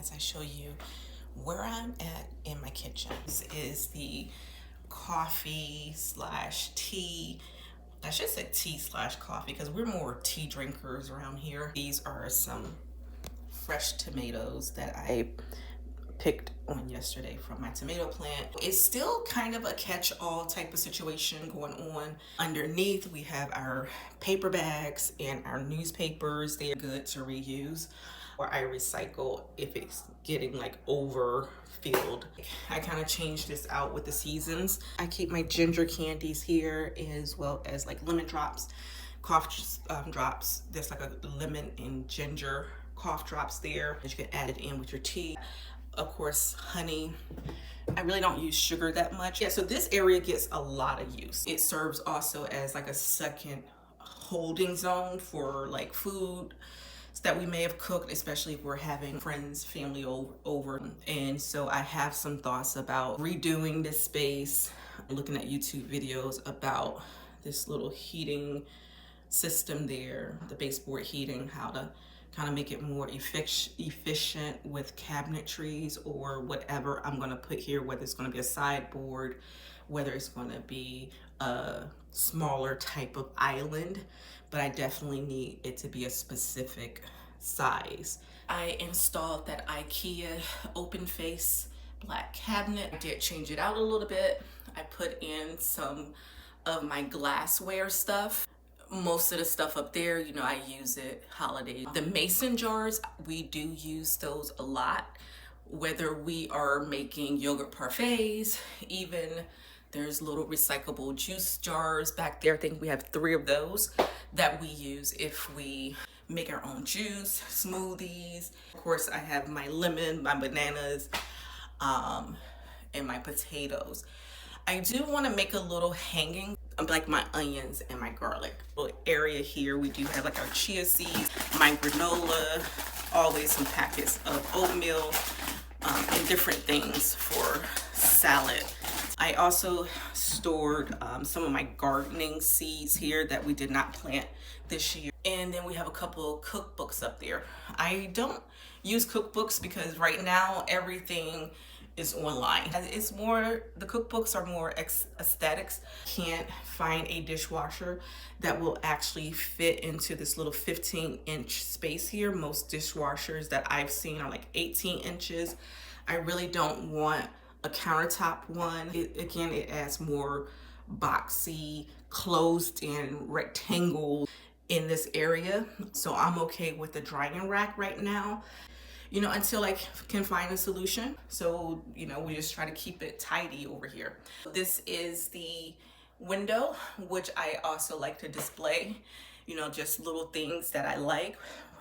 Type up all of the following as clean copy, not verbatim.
as I show you where I'm at in my kitchen. This is the coffee slash tea. I should say tea slash coffee because we're more tea drinkers around here. These are some fresh tomatoes that I picked on yesterday from my tomato plant. It's still kind of a catch-all type of situation going on. Underneath we have our paper bags and our newspapers. They're good to reuse, or I recycle if it's getting like overfilled. I kind of change this out with the seasons. I keep my ginger candies here as well as like lemon drops, cough drops. There's like a lemon and ginger cough drops there that you can add it in with your tea. Of course, honey. I really don't use sugar that much. Yeah, so this area gets a lot of use. It serves also as like a second holding zone for like food that we may have cooked, especially if we're having friends, family over. And so I have some thoughts about redoing this space, looking at YouTube videos about this little heating system there, the baseboard heating, how to kind of make it more efficient with cabinetries or whatever I'm going to put here, whether it's going to be a sideboard, whether it's going to be a smaller type of island, but I definitely need it to be a specific size. I installed that IKEA open face black cabinet. I did change it out a little bit. I put in some of my glassware stuff. Most of the stuff up there, you know, I use it holiday. The mason jars, we do use those a lot, whether we are making yogurt parfaits, even there's little recyclable juice jars back there. I think we have 3 of those that we use if we make our own juice, smoothies. Of course, I have my lemon, my bananas, and my potatoes. I do want to make a little hanging of like my onions and my garlic. Little area here, we do have like our chia seeds, my granola, always some packets of oatmeal, and different things for salad. I also stored some of my gardening seeds here that we did not plant this year. And then we have a couple of cookbooks up there. I don't use cookbooks because right now everything is online. It's more, the cookbooks are more aesthetics. Can't find a dishwasher that will actually fit into this little 15-inch space here. Most dishwashers that I've seen are like 18 inches. I really don't want a countertop one. Again, it adds more boxy, closed-in rectangle in this area. So I'm okay with the drying rack right now, you know, until I can find a solution. So, you know, we just try to keep it tidy over here. This is the window, which I also like to display, you know, just little things that I like.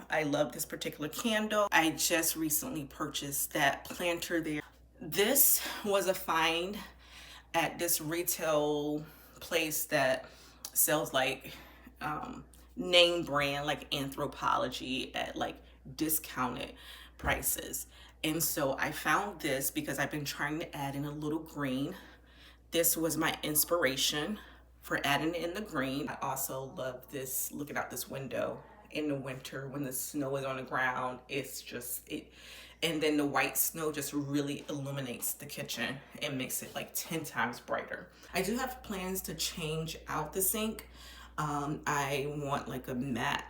I love this particular candle. I just recently purchased that planter there. This was a find at this retail place that sells like name brand, like Anthropologie, at like discounted prices. And so I found this because I've been trying to add in a little green. This was my inspiration for adding in the green. I also love this, looking out this window in the winter when the snow is on the ground. It's just it. And then the white snow just really illuminates the kitchen and makes it like 10 times brighter. I do have plans to change out the sink. I want like a matte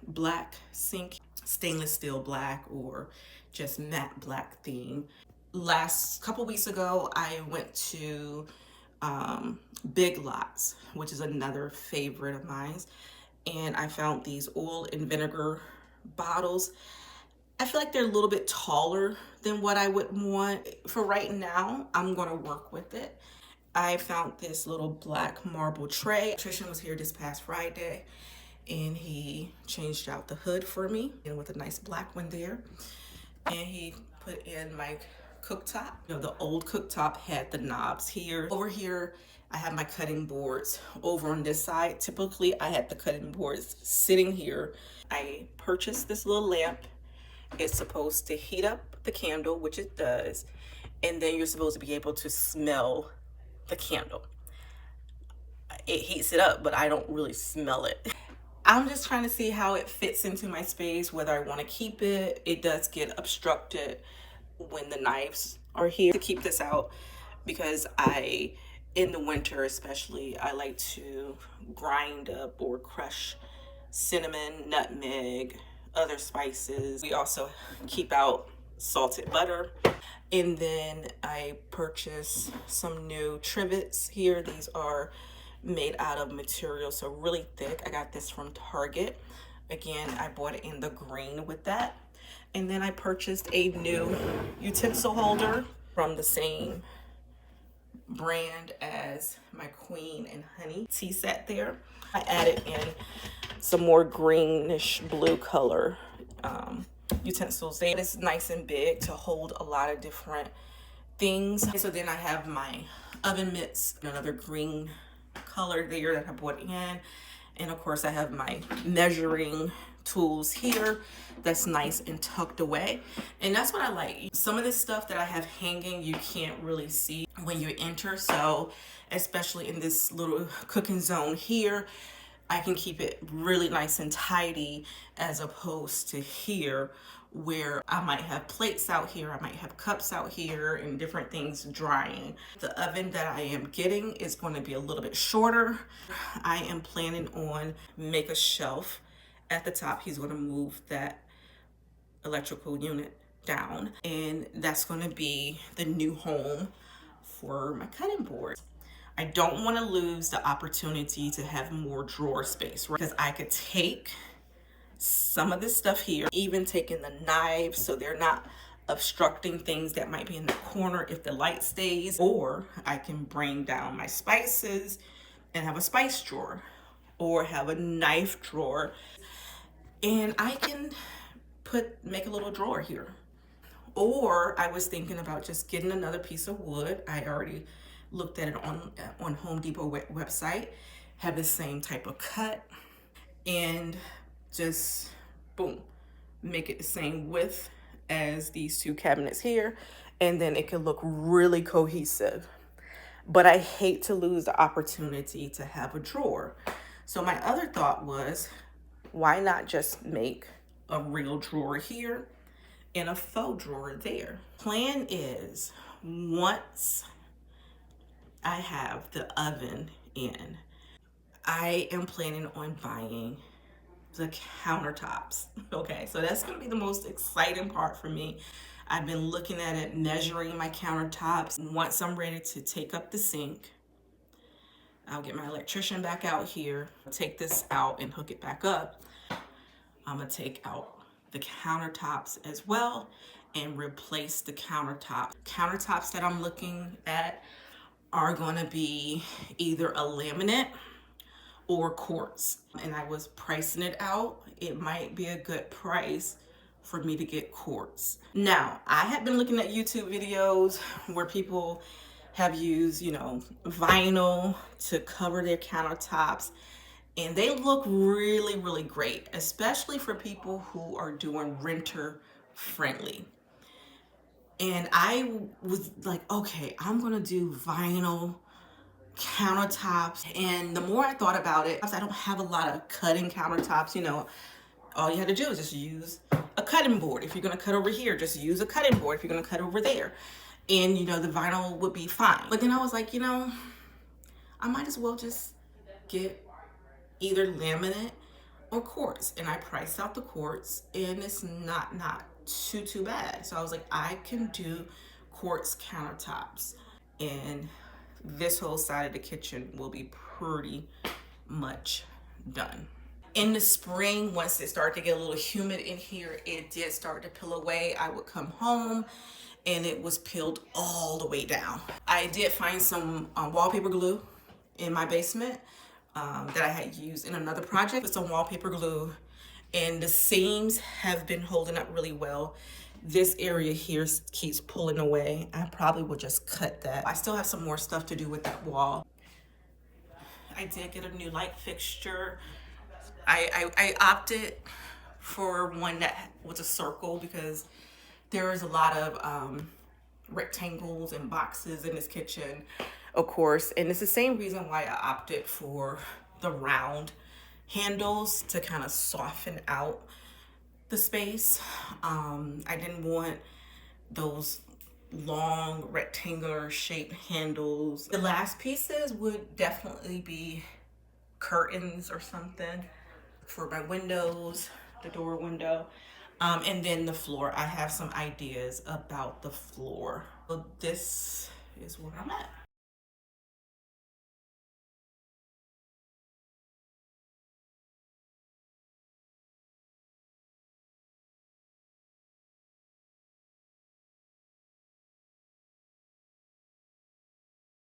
black sink, stainless steel black, or just matte black theme. Last couple weeks ago, I went to Big Lots, which is another favorite of mine, and I found these oil and vinegar bottles. I feel like they're a little bit taller than what I would want. For right now, I'm gonna work with it. I found this little black marble tray. Trishan was here this past Friday and he changed out the hood for me and with a nice black one there. And he put in my cooktop. You know, the old cooktop had the knobs here. Over here, I have my cutting boards. Over on this side, typically I had the cutting boards sitting here. I purchased this little lamp. It's supposed to heat up the candle, which it does, and then you're supposed to be able to smell the candle. It heats it up, but I don't really smell it. I'm just trying to see how it fits into my space, whether I want to keep it. It does get obstructed when the knives are here. To keep this out because in the winter especially, I like to grind up or crush cinnamon, nutmeg, other spices. We also keep out salted butter. And then I purchased some new trivets here. These are made out of material, so really thick. I got this from Target. Again, I bought it in the green with that. And then I purchased a new utensil holder from the same brand as my Queen and Honey tea set there. I added in some more greenish blue color utensils there. It's nice and big to hold a lot of different things. So then I have my oven mitts, another green color there that I bought in. And of course I have my measuring tools here that's nice and tucked away. And that's what I like. Some of this stuff that I have hanging you can't really see when you enter, so especially in this little cooking zone here, I can keep it really nice and tidy, as opposed to here where I might have plates out here, I might have cups out here and different things drying. The oven that I am getting is going to be a little bit shorter. I am planning on make a shelf at the top. He's going to move that electrical unit down, and that's going to be the new home for my cutting board. I don't want to lose the opportunity to have more drawer space, right? Because I could take some of this stuff here, even taking the knives so they're not obstructing things that might be in the corner if the light stays, or I can bring down my spices and have a spice drawer or have a knife drawer, and I can make a little drawer here. Or I was thinking about just getting another piece of wood. I already looked at it on Home Depot website, have the same type of cut, and just boom, make it the same width as these two cabinets here, and then it can look really cohesive. But I hate to lose the opportunity to have a drawer. So my other thought was, why not just make a real drawer here and a faux drawer there? Plan is, once I have the oven in, I am planning on buying the countertops. Okay, so that's gonna be the most exciting part for me. I've been looking at it, measuring my countertops. Once I'm ready to take up the sink, I'll get my electrician back out here, take this out and hook it back up. I'm gonna take out the countertops as well and replace the countertop. Countertops that I'm looking at are gonna be either a laminate or quartz. And I was pricing it out. It might be a good price for me to get quartz. Now, I have been looking at YouTube videos where people have used, vinyl to cover their countertops, and they look really, really great, especially for people who are doing renter friendly. And I was like, okay, I'm gonna do vinyl countertops. And the more I thought about it, I don't have a lot of cutting countertops. All you had to do is just use a cutting board. If you're gonna cut over here, just use a cutting board. If you're gonna cut over there, and the vinyl would be fine. But then I was like, I might as well just get either laminate or quartz. And I priced out the quartz, and it's not too bad. So I was like, I can do quartz countertops, and this whole side of the kitchen will be pretty much done. In the spring, once it started to get a little humid in here, it did start to peel away. I would come home and it was peeled all the way down. I did find some wallpaper glue in my basement that I had used in another project with some wallpaper glue, and the seams have been holding up really well. This area here keeps pulling away. I probably will just cut that. I still have some more stuff to do with that wall. I did get a new light fixture. I opted for one that was a circle because there is a lot of rectangles and boxes in this kitchen, of course. And it's the same reason why I opted for the round handles to kind of soften out the space. I didn't want those long rectangular shaped handles. The last pieces would definitely be curtains or something for my windows, the door window. And then the floor, I have some ideas about the floor. So this is where I'm at.